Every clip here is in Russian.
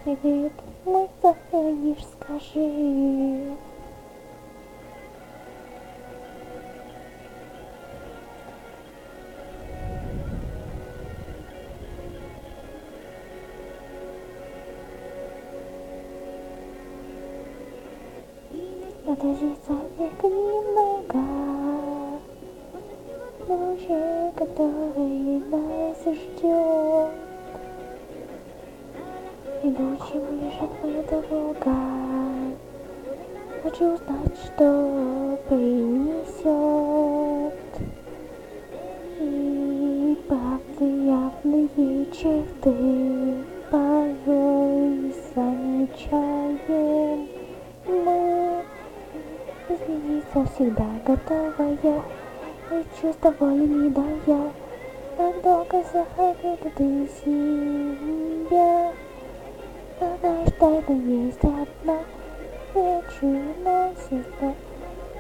Привет, мой заходишь, скажи. Подожди, Санек, немного. Дружи, который нас ждет. Идущий ближе твоя дорога. Хочу узнать, что принесет. И правды явные черты порой замечаем мы. Измениться всегда готовая, и чувство воли не дая. Так долго захотела ты себя. Но знаешь, тайна есть одна, вечная сестра,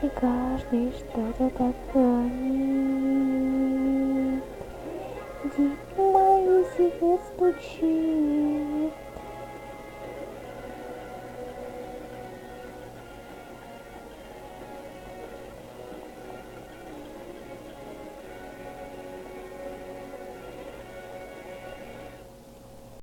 и каждый что-то так хранит. Дима, и сердце стучит.